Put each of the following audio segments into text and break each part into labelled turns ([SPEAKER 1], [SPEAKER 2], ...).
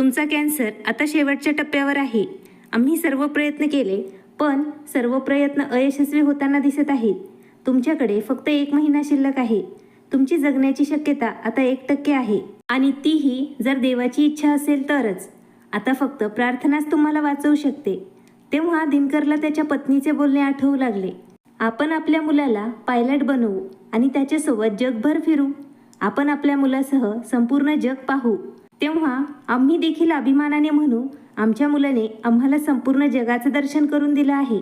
[SPEAKER 1] तुमचा कॅन्सर आता शेवटच्या टप्प्यावर आहे. आम्ही सर्व प्रयत्न केले, पण सर्व प्रयत्न अयशस्वी होताना दिसत आहेत. तुमच्याकडे फक्त 1 महिना शिल्लक आहे. तुमची जगण्याची शक्यता आता 1% आहे आणि तीही जर देवाची इच्छा असेल तरच. आता फक्त प्रार्थनाच तुम्हाला वाचवू शकते. तेव्हा दिनकरला त्याच्या पत्नीचे बोलणे आठवू लागले. आपण आपल्या मुलाला पायलट बनवू आणि त्याच्यासोबत जगभर फिरू. आपण आपल्या मुलासह संपूर्ण जग पाहू. तेव्हा आम्ही देखील अभिमानाने म्हणू, आमच्या मुलाने आम्हाला संपूर्ण जगाचं दर्शन करून दिलं आहे.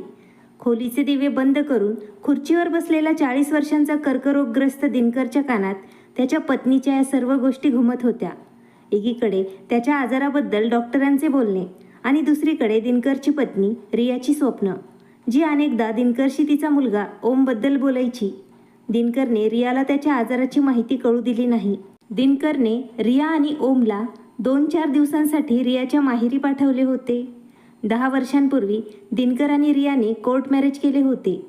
[SPEAKER 1] खोलीचे दिवे बंद करून खुर्चीवर बसलेला 40 वर्षांचा कर्करोगग्रस्त दिनकरच्या कानात त्याच्या पत्नीच्या या सर्व गोष्टी घुमत होत्या. एकीकडे त्याच्या आजाराबद्दल डॉक्टरांचे बोलणे आणि दुसरीकडे दिनकरची पत्नी रियाची स्वप्न, जी अनेकदा दिनकरशी तिचा मुलगा ओमबद्दल बोलायची. दिनकरने रियाला त्याच्या आजाराची माहिती कळू दिली नाही. दिनकरने रिया आणि ओमला 2-4 दिवसांसाठी रियाच्या माहेरी पाठवले होते. 10 वर्षांपूर्वी दिनकर आणि रियाने कोर्ट मॅरेज केले होते.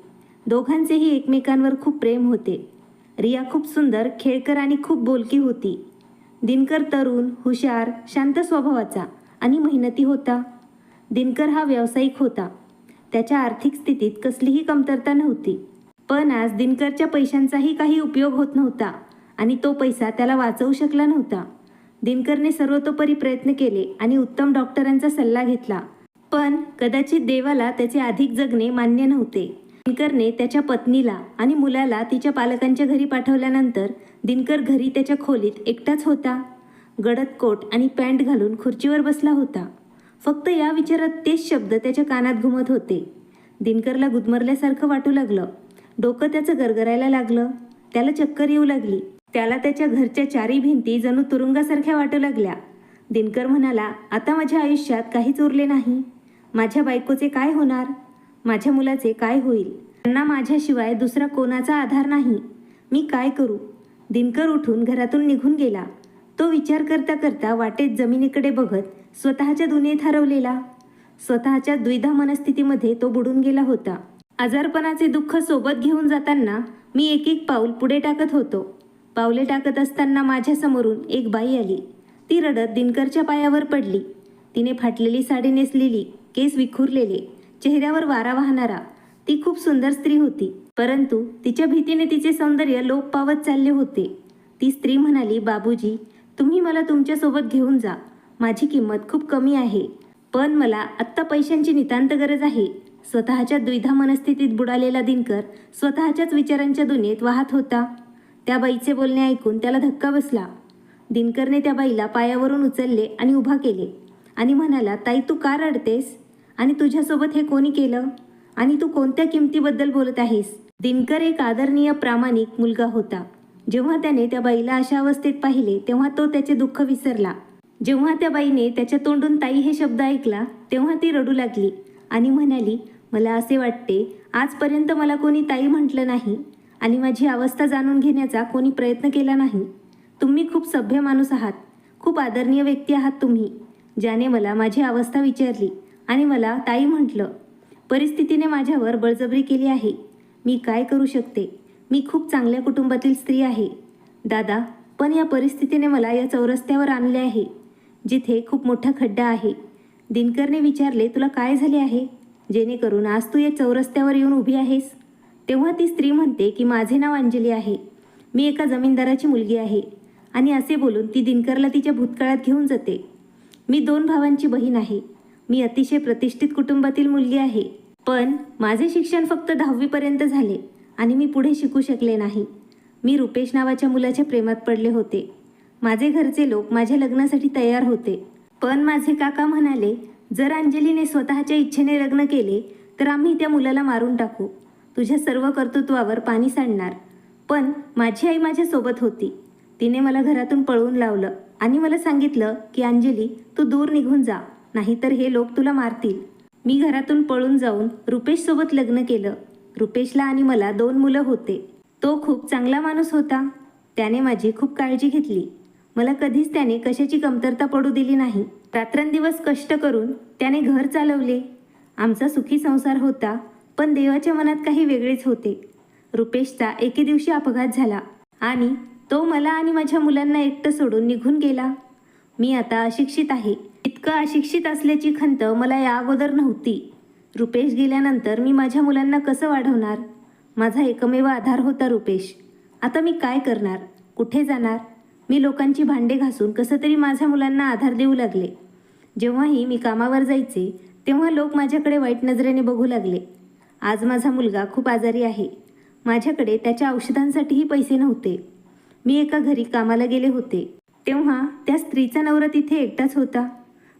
[SPEAKER 1] दोघांचेही एकमेकांवर खूप प्रेम होते. रिया खूप सुंदर, खेळकर आणि खूप बोलकी होती. दिनकर तरुण, हुशार, शांत स्वभावाचा आणि मेहनती होता. दिनकर हा व्यावसायिक होता. त्याच्या आर्थिक स्थितीत कसलीही कमतरता नव्हती. पण आज दिनकरच्या पैशांचाही काही उपयोग होत नव्हता आणि तो पैसा त्याला वाचवू शकला नव्हता. दिनकरने सर्वतोपरी प्रयत्न केले आणि उत्तम डॉक्टरांचा सल्ला घेतला. पण कदाचित देवाला त्याचे अधिक जगणे मान्य नव्हते. दिनकरने त्याच्या पत्नीला आणि मुलाला तिच्या पालकांच्या घरी पाठवल्यानंतर दिनकर घरी त्याच्या खोलीत एकटाच होता. गडद कोट आणि पॅन्ट घालून खुर्चीवर बसला होता. फक्त या विचारात तेच शब्द त्याच्या कानात घुमत होते. दिनकरला गुदमरल्यासारखं वाटू लागलं. डोकं त्याचं गरगरायला लागलं. त्याला चक्कर येऊ लागली. त्याला त्याच्या घरच्या 4ही भिंती जणू तुरुंगासारख्या वाटू लागल्या. दिनकर म्हणाला, आता माझ्या आयुष्यात काहीच उरले नाही. माझ्या बायकोचे काय होणार? माझ्या मुलाचे काय होईल? त्यांना माझ्याशिवाय दुसरा कोणाचा आधार नाही. मी काय करू? दिनकर उठून घरातून निघून गेला. तो विचार करता करता वाटेत जमिनीकडे बघत स्वतःच्या दुनियेत हरवलेला. स्वतःच्या द्विधा मनस्थितीमध्ये तो बुडून गेला होता. आजारपणाचे दुःख सोबत घेऊन जाताना मी एक पाऊल पुढे टाकत होतो. पावले टाकत असताना माझ्या समोरून एक बाई आली. ती रडत दिनकरच्या पायावर पडली. तिने फाटलेली साडी नेसलेली, केस विखुरलेले, चेहऱ्यावर वारा वाहणारा. ती खूप सुंदर स्त्री होती, परंतु तिच्या भीतीने तिचे सौंदर्य लोप पावत चालले होते. ती स्त्री म्हणाली, बाबूजी, तुम्ही मला तुमच्यासोबत घेऊन जा. माझी किंमत खूप कमी आहे, पण मला आत्ता पैशांची नितांत गरज आहे. स्वतःच्या द्विधा मनस्थितीत बुडालेला दिनकर स्वतःच्याच विचारांच्या दुनियेत वाहत होता. त्या बाईचे बोलणे ऐकून त्याला धक्का बसला. दिनकरने त्या बाईला पायावरून उचलले आणि उभा केले आणि म्हणाला, ताई, तू का रडतेस? आणि तुझ्यासोबत हे कोणी केलं? आणि तू कोणत्या किमतीबद्दल बोलत आहेस? दिनकर एक आदरणीय, प्रामाणिक मुलगा होता. जेव्हा त्याने त्या बाईला अशा अवस्थेत पाहिले तेव्हा तो त्याचे दुःख विसरला. जेव्हा त्या बाईने त्याच्या तोंडून ताई हे शब्द ऐकला तेव्हा ती रडू लागली आणि म्हणाली, मला असे वाटते, आजपर्यंत मला कोणी ताई म्हटलं नाही आणि माझी अवस्था जाणून घेण्याचा कोणी प्रयत्न केला नाही. तुम्ही खूप सभ्य माणूस आहात. खूप आदरणीय व्यक्ती आहात तुम्ही, ज्याने मला माझी अवस्था विचारली आणि मला ताई म्हटलं. परिस्थितीने माझ्यावर बळजबरी केली आहे. मी काय करू शकते? मी खूप चांगल्या कुटुंबातील स्त्री आहे दादा, पण या परिस्थितीने मला या चौरस्त्यावर आणले आहे, जिथे खूप मोठा खड्डा आहे. दिनकरने विचारले, तुला काय झाले आहे, जेणेकरून आज तू या चौरस्त्यावर येऊन उभी आहेस? तेव्हा ती स्त्री म्हणते की माझे नाव अंजली आहे. मी एका जमीनदाराची मुलगी आहे. आणि असे बोलून ती दिनकरला तिच्या भूतकाळात घेऊन जाते. मी 2 भावांची बहीण आहे. मी अतिशय प्रतिष्ठित कुटुंबातील मुलगी आहे. पण माझे शिक्षण फक्त 10वी पर्यंत झाले आणि मी पुढे शिकू शकले नाही. मी रुपेश नावाच्या मुलाच्या प्रेमात पडले होते. माझे घरचे लोक माझ्या लग्नासाठी तयार होते. पण माझे काका म्हणाले, जर अंजलीने स्वतःच्या इच्छेने लग्न केले तर आम्ही त्या मुलाला मारून टाकू. तुझ्या सर्व कर्तृत्वावर पाणी सांडणार. पण माझी आई माझ्यासोबत होती. तिने मला घरातून पळवून लावलं आणि मला सांगितलं की अंजली, तू दूर निघून जा, नाहीतर हे लोक तुला मारतील. मी घरातून पळून जाऊन रुपेशसोबत लग्न केलं. रुपेशला आणि मला 2 मुलं होते. तो खूप चांगला माणूस होता. त्याने माझी खूप काळजी घेतली. मला कधीच त्याने कशाची कमतरता पडू दिली नाही. रात्रंदिवस कष्ट करून त्याने घर चालवले. आमचा सुखी संसार होता. पण देवाच्या मनात काही वेगळेच होते. रुपेशचा एके दिवशी अपघात झाला आणि तो मला आणि माझ्या मुलांना एकटं सोडून निघून गेला. मी आता अशिक्षित आहे. इतकं अशिक्षित असल्याची खंत मला या अगोदर नव्हती. रुपेश गेल्यानंतर मी माझ्या मुलांना कसं वाढवणार? माझा एकमेव आधार होता रुपेश. आता मी काय करणार? कुठे जाणार? मी लोकांची भांडे घासून कसं तरी माझ्या मुलांना आधार देऊ लागले. जेव्हाही मी कामावर जायचे तेव्हा लोक माझ्याकडे वाईट नजरेने बघू लागले. आज माझा मुलगा खूप आजारी आहे. माझ्याकडे त्याच्या औषधांसाठीही पैसे नव्हते. मी एका घरी कामाला गेले होते तेव्हा त्या स्त्रीचा नवरा तिथे एकटाच होता.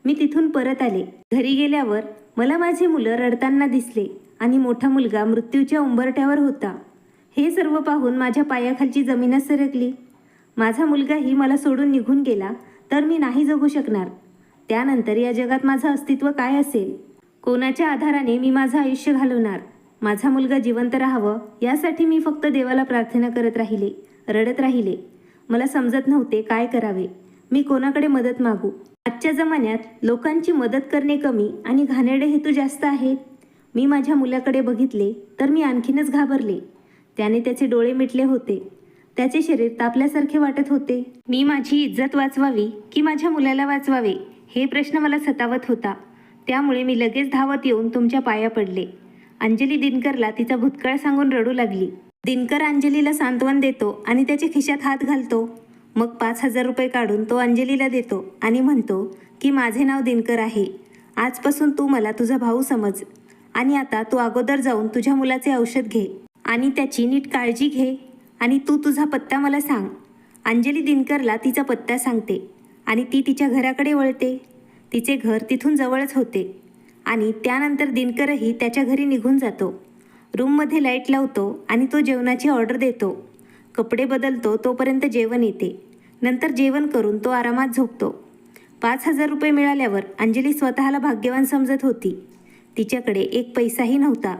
[SPEAKER 1] मी तिथून परत आले. घरी गेल्यावर मला माझी मुलं रडताना दिसले आणि मोठा मुलगा मृत्यूच्या उंबरठ्यावर होता. हे सर्व पाहून माझ्या पायाखालची जमीनच सरकली. माझा मुलगाही मला सोडून निघून गेला तर मी नाही जगू शकणार. त्यानंतर या जगात माझं अस्तित्व काय असेल? कोणाच्या आधाराने मी माझं आयुष्य घालवणार? माझा मुलगा जिवंत राहावं यासाठी मी फक्त देवाला प्रार्थना करत राहिले, रडत राहिले. मला समजत नव्हते काय करावे. मी कोणाकडे मदत मागू? आजच्या जमान्यात लोकांची मदत करणे कमी आणि घाणेरडे हेतू जास्त आहेत. मी माझ्या मुलाकडे बघितले तर मी आणखीनच घाबरले. त्याने त्याचे डोळे मिटले होते. त्याचे शरीर तापल्यासारखे वाटत होते. मी माझी इज्जत वाचवावी की माझ्या मुलाला वाचवावे हे प्रश्न मला सतावत होता. त्यामुळे मी लगेच धावत येऊन तुमच्या पाया पडले. अंजली दिनकरला तिचा भूतकाळ सांगून रडू लागली. दिनकर अंजलीला सांत्वन देतो आणि त्याच्या खिशात हात घालतो. मग 5,000 रुपये काढून तो अंजलीला देतो आणि म्हणतो की माझे नाव दिनकर आहे. आजपासून तू मला तुझा भाऊ समज आणि आता तू अगोदर जाऊन तुझ्या मुलाचे औषध घे आणि त्याची नीट काळजी घे आणि तू तुझा पत्ता मला सांग. अंजली दिनकरला तिचा पत्ता सांगते आणि ती तिच्या घराकडे वळते. तिचे घर तिथून जवळच होते आणि त्यानंतर दिनकरही त्याच्या घरी निघून जातो. रूममध्ये लाईट लावतो आणि तो जेवणाची ऑर्डर देतो. कपडे बदलतो तोपर्यंत जेवण येते. नंतर जेवण करून तो आरामात झोपतो. 5,000 रुपये मिळाल्यावर अंजली स्वतःला भाग्यवान समजत होती. तिच्याकडे एक पैसाही नव्हता.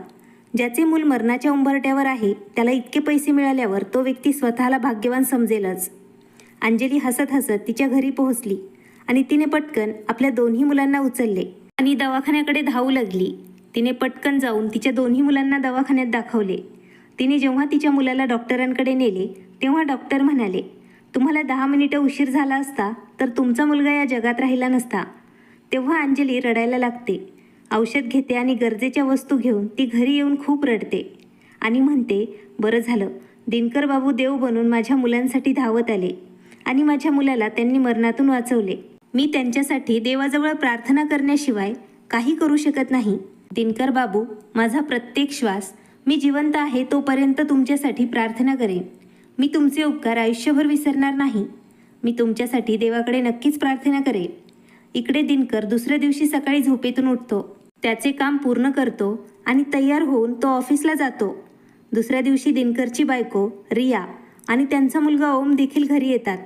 [SPEAKER 1] ज्याचे मूल मरणाच्या उंबरट्यावर आहे त्याला इतके पैसे मिळाल्यावर तो व्यक्ती स्वतःला भाग्यवान समजेलच. अंजली हसत हसत तिच्या घरी पोहोचली आणि तिने पटकन आपल्या दोन्ही मुलांना उचलले आणि दवाखान्याकडे धावू लागली. तिने पटकन जाऊन तिच्या दोन्ही मुलांना दवाखान्यात दाखवले. तिने जेव्हा तिच्या मुलाला डॉक्टरांकडे नेले तेव्हा डॉक्टर म्हणाले, तुम्हाला 10 मिनिटं उशीर झाला असता तर तुमचा मुलगा या जगात राहिला नसता. तेव्हा अंजली रडायला लागते. औषध घेते आणि गरजेच्या वस्तू घेऊन ती घरी येऊन खूप रडते आणि म्हणते, बरं झालं, दिनकर बाबू देव बनून माझ्या मुलांसाठी धावत आले आणि माझ्या मुलाला त्यांनी मरणातून वाचवले. मी त्यांच्यासाठी देवाजवळ प्रार्थना करण्याशिवाय काही करू शकत नाही. दिनकर बाबू, माझा प्रत्येक श्वास मी जिवंत आहे तोपर्यंत तुमच्यासाठी प्रार्थना करेन. मी तुमचे उपकार आयुष्यभर विसरणार नाही. मी तुमच्यासाठी देवाकडे नक्कीच प्रार्थना करेन. इकडे दिनकर दुसऱ्या दिवशी सकाळी झोपेतून उठतो. त्याचे काम पूर्ण करतो आणि तयार होऊन तो ऑफिसला जातो. दुसऱ्या दिवशी दिनकरची बायको रिया आणि त्यांचा मुलगा ओम देखील घरी येतात.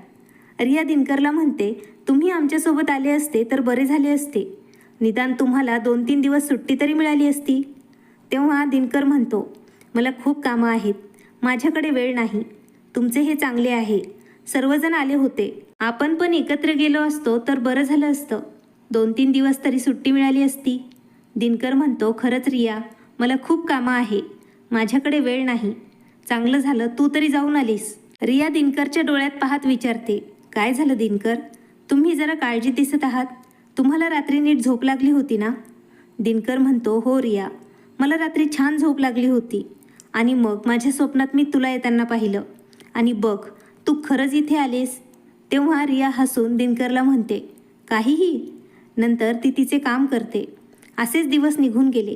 [SPEAKER 1] रिया दिनकरला म्हणते, तुम्ही आमच्यासोबत आले असते तर बरे झाले असते. निदान तुम्हाला 2-3 दिवस सुट्टी तरी मिळाली असती. तेव्हा दिनकर म्हणतो, मला खूप कामं आहेत, माझ्याकडे वेळ नाही. तुमचे हे चांगले आहे. सर्वजण आले होते. आपण पण एकत्र गेलो असतो तर बरं झालं असतं. 2-3 दिवस तरी सुट्टी मिळाली असती. दिनकर म्हणतो, खरंच रिया, मला खूप कामं आहे, माझ्याकडे वेळ नाही. चांगलं झालं तू तरी जाऊन आलीस. रिया दिनकरच्या डोळ्यात पाहत विचारते, काय झालं दिनकर? तुम्ही जरा काळजी दिसत आहात. तुम्हाला रात्री नीट झोप लागली होती ना? दिनकर म्हणतो, हो रिया, मला रात्री छान झोप लागली होती आणि मग माझ्या स्वप्नात मी तुला येताना पाहिलं आणि बघ तू खरंच इथे आलीस. तेव्हा रिया हसून दिनकरला म्हणते, काहीही. नंतर ती तिचे काम करते. असेच दिवस निघून गेले.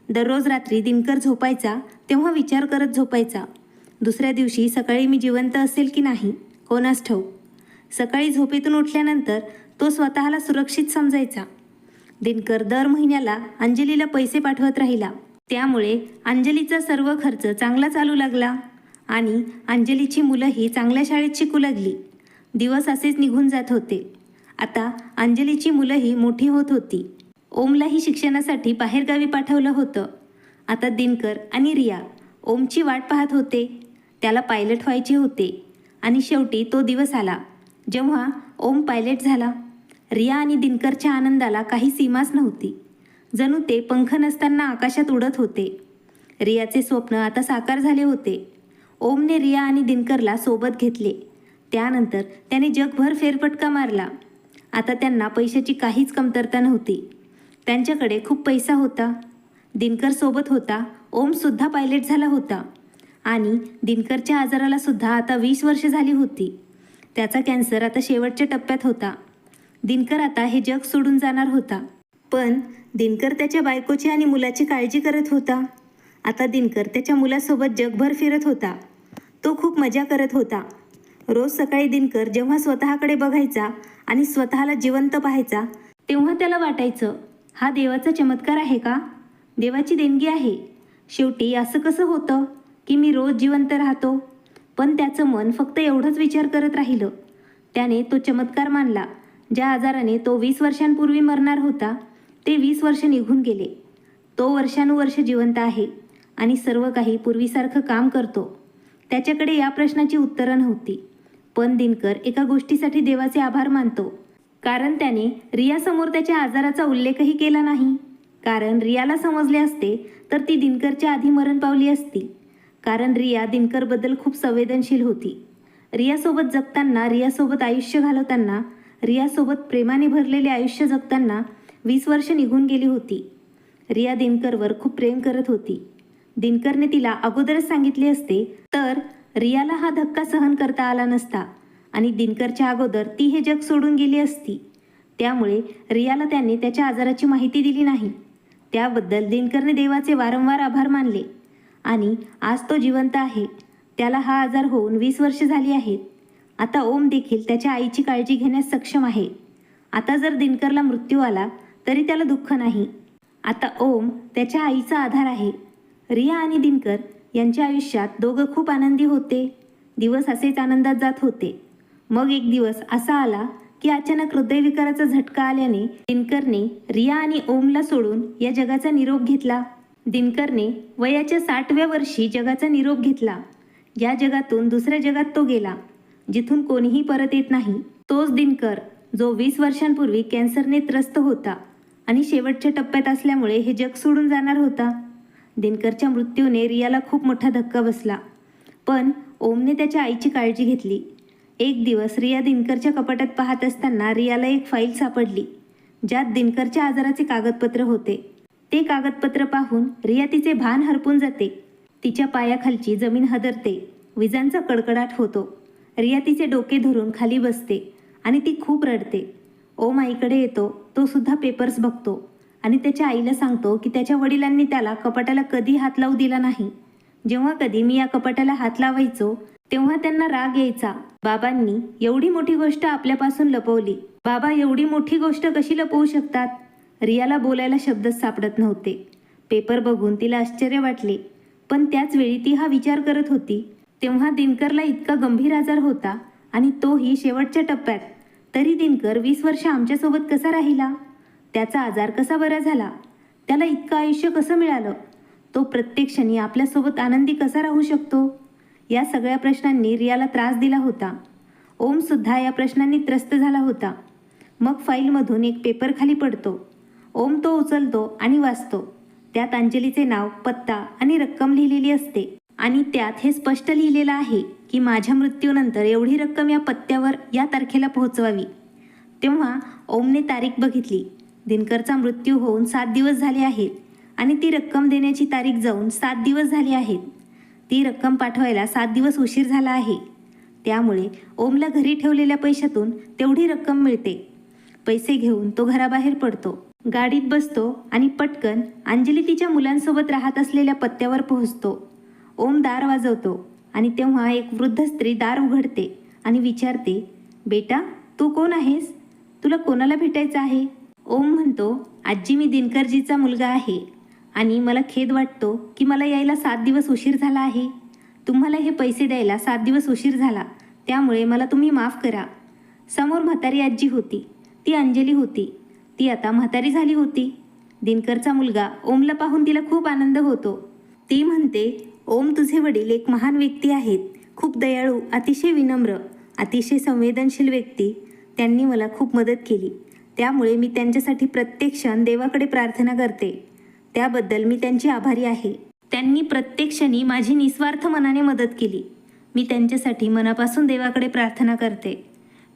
[SPEAKER 1] दररोज रात्री दिनकर झोपायचा तेव्हा विचार करत झोपायचा, दुसऱ्या दिवशी सकाळी मी जिवंत असेल की नाही कोणास ठाऊक. सकाळी झोपेतून उठल्यानंतर तो स्वतःला सुरक्षित समजायचा. दिनकर दर महिन्याला अंजलीला पैसे पाठवत राहिला. त्यामुळे अंजलीचा सर्व खर्च चांगला चालू लागला आणि अंजलीची मुलंही चांगल्या शाळेत शिकू लागली. दिवस असेच निघून जात होते. आता अंजलीची मुलंही मोठी होत होती. ओमलाही शिक्षणासाठी बाहेरगावी पाठवलं होतं. आता दिनकर आणि रिया ओमची वाट पाहत होते. त्याला पायलट व्हायचे होते आणि शेवटी तो दिवस आला जेव्हा ओम पायलट झाला. रिया आणि दिनकरच्या आनंदाला काही सीमाच नव्हती. जणू ते पंख नसताना आकाशात उडत होते. रियाचे स्वप्न आता साकार झाले होते. ओमने रिया आणि दिनकरला सोबत घेतले. त्यानंतर त्याने जगभर फेरफटका मारला आता त्यांना पैशाची काहीच कमतरता नव्हती. त्यांच्याकडे खूप पैसा होता. दिनकर सोबत होता. ओमसुद्धा पायलट झाला होता आणि दिनकरच्या आजाराला सुद्धा आता 20 वर्ष झाली होती. त्याचा कॅन्सर आता शेवटच्या टप्प्यात होता. दिनकर आता हे जग सोडून जाणार होता. पण दिनकर त्याच्या बायकोची आणि मुलाची काळजी करत होता. आता दिनकर त्याच्या मुलासोबत जगभर फिरत होता. तो खूप मजा करत होता. रोज सकाळी दिनकर जेव्हा स्वतःकडे बघायचा आणि स्वतःला जिवंत पाहायचा तेव्हा त्याला वाटायचं, हा देवाचा चमत्कार आहे का? देवाची देणगी आहे. शेवटी असं कसं होतं की मी रोज जिवंत राहतो? पण त्याचं मन फक्त एवढंच विचार करत राहिलं. त्याने तो चमत्कार मानला. ज्या आजाराने तो 20 वर्षांपूर्वी मरणार होता ते 20 वर्ष निघून गेले. तो वर्षानुवर्ष जिवंत आहे आणि सर्व काही पूर्वीसारखं काम करतो. त्याच्याकडे या प्रश्नाची उत्तरं नव्हती. पण दिनकर एका गोष्टीसाठी देवाचे आभार मानतो. कारण त्याने रियासमोर त्याच्या आजाराचा उल्लेखही केला नाही. कारण रियाला समजले असते तर ती दिनकरच्या आधी मरण पावली असती. कारण रिया दिनकरबद्दल खूप संवेदनशील होती. रियासोबत जगताना, रियासोबत आयुष्य घालवताना, रियासोबत प्रेमाने भरलेले आयुष्य जगताना 20 वर्ष निघून गेली होती. रिया दिनकरवर खूप प्रेम करत होती. दिनकरने तिला अगोदरच सांगितले असते तर रियाला हा धक्का सहन करता आला नसता आणि दिनकरच्या अगोदर ती हे जग सोडून गेली असती. त्यामुळे रियाला त्याने त्याच्या आजाराची माहिती दिली नाही. त्याबद्दल दिनकरने देवाचे वारंवार आभार मानले आणि आज तो जिवंत आहे. त्याला हा आजार होऊन 20 वर्ष झाली आहेत. आता ओम देखील त्याच्या आईची काळजी घेण्यास सक्षम आहे. आता जर दिनकरला मृत्यू आला तरी त्याला दुःख नाही. आता ओम त्याच्या आईचा आधार आहे. रिया आणि दिनकर यांच्या आयुष्यात दोघं खूप आनंदी होते. दिवस असेच आनंदात जात होते. मग एक दिवस असा आला की अचानक हृदयविकाराचा झटका आल्याने दिनकरने रिया आणि ओमला सोडून या जगाचा निरोप घेतला. दिनकरने वयाच्या 60व्या वर्षी जगाचा निरोप घेतला. या जगातून दुसऱ्या जगात तो गेला जिथून कोणीही परत येत नाही. तोच दिनकर जो 20 वर्षांपूर्वी कॅन्सरने त्रस्त होता आणि शेवटच्या टप्प्यात असल्यामुळे हे जग सोडून जाणार होता. दिनकरच्या मृत्यूने रियाला खूप मोठा धक्का बसला. पण ओमने त्याच्या आईची काळजी घेतली. एक दिवस रिया दिनकरच्या कपाटात पाहत असताना रियाला एक फाईल सापडली ज्यात दिनकरच्या आजाराचे कागदपत्र होते. ते कागदपत्र पाहून रिया तिचे भान हरपून जाते. तिच्या पायाखालची जमीन हादरते. विजांचा कडकडाट होतो. रिया तिचे डोके धरून खाली बसते आणि ती खूप रडते. ओम आईकडे येतो. तो सुद्धा पेपर्स बघतो आणि त्याच्या आईला सांगतो की त्याच्या वडिलांनी त्याला कपाटाला कधी हात लावू दिला नाही. जेव्हा कधी मी या कपाटाला हात लावायचो तेव्हा त्यांना राग यायचा. बाबांनी एवढी मोठी गोष्ट आपल्यापासून लपवली. बाबा एवढी मोठी गोष्ट कशी लपवू शकतात? रियाला बोलायला शब्दच सापडत नव्हते. पेपर बघून तिला आश्चर्य वाटले. पण त्याच वेळी ती हा विचार करत होती तेव्हा दिनकरला इतका गंभीर आजार होता आणि तोही शेवटच्या टप्प्यात. तरी दिनकर 20 वर्ष आमच्यासोबत कसा राहिला? त्याचा आजार कसा बरा झाला? त्याला इतकं आयुष्य कसं मिळालं? तो प्रत्येक क्षणी आपल्यासोबत आनंदी कसा राहू शकतो? या सगळ्या प्रश्नांनी रियाला त्रास दिला होता. ओमसुद्धा या प्रश्नांनी त्रस्त झाला होता. मग फाईलमधून एक पेपर खाली पडतो. ओम तो उचलतो आणि वाचतो. त्यात अंजलीचे नाव, पत्ता आणि रक्कम लिहिलेली असते आणि त्यात हे स्पष्ट लिहिलेलं आहे की माझ्या मृत्यूनंतर एवढी रक्कम या पत्त्यावर या तारखेला पोहोचवावी. तेव्हा ओमने तारीख बघितली. दिनकरचा मृत्यू होऊन 7 दिवस झाले आहेत आणि ती रक्कम देण्याची तारीख जाऊन 7 दिवस झाली आहेत. ती रक्कम पाठवायला 7 दिवस उशीर झाला आहे. त्यामुळे ओमला घरी ठेवलेल्या पैशातून तेवढी रक्कम मिळते. पैसे घेऊन तो घराबाहेर पडतो. गाडीत बसतो आणि पटकन अंजली तिच्या मुलांसोबत राहत असलेल्या पत्त्यावर पोहोचतो. ओम दार वाजवतो आणि तेव्हा एक वृद्ध स्त्री दार उघडते आणि विचारते, बेटा तू कोण आहेस? तुला कोणाला भेटायचं आहे? ओम म्हणतो, आजी मी दिनकरजीचा मुलगा आहे आणि मला खेद वाटतो की मला यायला 7 दिवस उशीर झाला आहे. तुम्हाला हे पैसे द्यायला 7 दिवस उशीर झाला त्यामुळे मला तुम्ही माफ करा. समोर म्हातारी आजी होती. ती अंजली होती. ती आता म्हातारी झाली होती. दिनकरचा मुलगा ओमला पाहून तिला खूप आनंद होतो. ती म्हणते, ओम तुझे वडील एक महान व्यक्ती आहेत. खूप दयाळू, अतिशय विनम्र, अतिशय संवेदनशील व्यक्ती. त्यांनी मला खूप मदत केली. त्यामुळे मी त्यांच्यासाठी प्रत्येक क्षण देवाकडे प्रार्थना करते. त्याबद्दल मी त्यांची आभारी आहे. त्यांनी प्रत्येक क्षणी माझी निस्वार्थ मनाने मदत केली. मी त्यांच्यासाठी मनापासून देवाकडे प्रार्थना करते.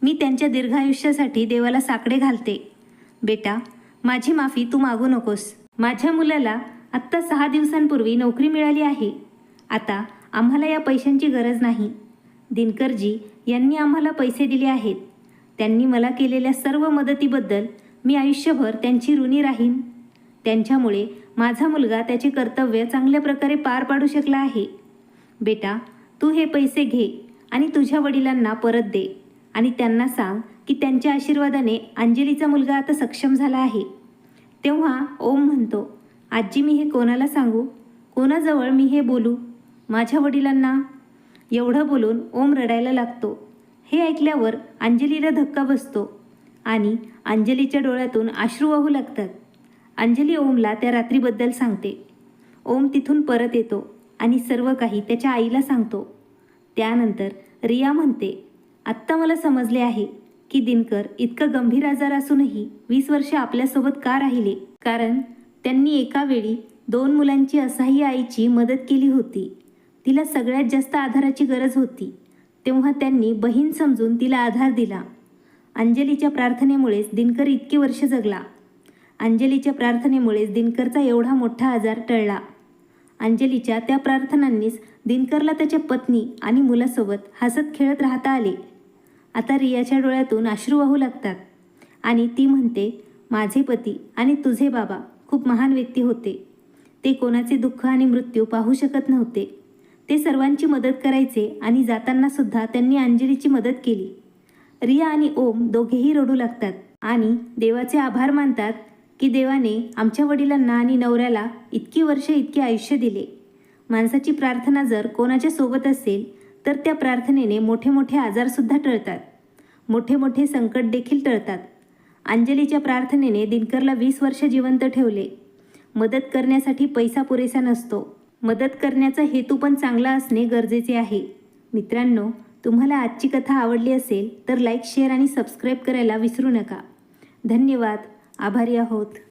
[SPEAKER 1] मी त्यांच्या दीर्घायुष्यासाठी देवाला साकडे घालते. बेटा, माझी माफी तू मागू नकोस. माझ्या मुलाला आत्ता 6 दिवसांपूर्वी नोकरी मिळाली आहे. आता आम्हाला या पैशांची गरज नाही. दिनकरजी यांनी आम्हाला पैसे दिले आहेत. त्यांनी मला केलेल्या सर्व मदतीबद्दल मी आयुष्यभर त्यांची ऋणी राहीन. त्यांच्यामुळे माझा मुलगा त्याचे कर्तव्य चांगल्या प्रकारे पार पाडू शकला आहे. बेटा, तू हे पैसे घे आणि तुझ्या वडिलांना परत दे आणि त्यांना सांग की त्यांच्या आशीर्वादाने अंजलीचा मुलगा आता सक्षम झाला आहे. तेव्हा ओम म्हणतो, आजी मी हे कोणाला सांगू? कोणाजवळ मी हे बोलू? माझ्या वडिलांना? एवढं बोलून ओम रडायला लागतो. हे ऐकल्यावर अंजलीला धक्का बसतो आणि अंजलीच्या डोळ्यातून अश्रू वाहू लागतात. अंजली ओमला त्या रात्रीबद्दल सांगते. ओम तिथून परत येतो आणि सर्व काही त्याच्या आईला सांगतो. त्यानंतर रिया म्हणते, आत्ता मला समजले आहे की दिनकर इतका गंभीर आजार असूनही 20 वर्ष आपल्यासोबत का राहिले. कारण त्यांनी एका वेळी 2 मुलांची असहाय्य आईची मदत केली होती. तिला सगळ्यात जास्त आधाराची गरज होती. तेव्हा त्यांनी बहीण समजून तिला आधार दिला. अंजलीच्या प्रार्थनेमुळेच दिनकर इतकी वर्ष जगला. अंजलीच्या प्रार्थनेमुळेच दिनकरचा एवढा मोठा आजार टळला. अंजलीच्या त्या प्रार्थनांनीच दिनकरला त्याच्या पत्नी आणि मुलासोबत हसत खेळत राहता आले. आता रियाच्या डोळ्यातून अश्रू वाहू लागतात आणि ती म्हणते, माझे पती आणि तुझे बाबा खूप महान व्यक्ती होते. ते कोणाचे दुःख आणि मृत्यू पाहू शकत नव्हते. ते सर्वांची मदत करायचे आणि जाताना सुद्धा त्यांनी अंजलीची मदत केली. रिया आणि ओम दोघेही रडू लागतात आणि देवाचे आभार मानतात की देवाने आमच्या वडिलांना आणि नवऱ्याला इतकी वर्ष इतके आयुष्य दिले. माणसाची प्रार्थना जर कोणाच्या सोबत असेल तर त्या प्रार्थनेने मोठे मोठे आजारसुद्धा टळतात. मोठे मोठे संकट देखील टळतात. अंजलीच्या प्रार्थनेने दिनकरला 20 वर्ष जिवंत ठेवले. मदत करण्यासाठी पैसा पुरेसा नसतो. मदत करण्याचा हेतू पण चांगला असणे गरजेचे आहे. मित्रांनो, तुम्हाला आजची कथा आवडली असेल तर लाईक, शेअर आणि सबस्क्राईब करायला विसरू नका. धन्यवाद. आभारी आहोत.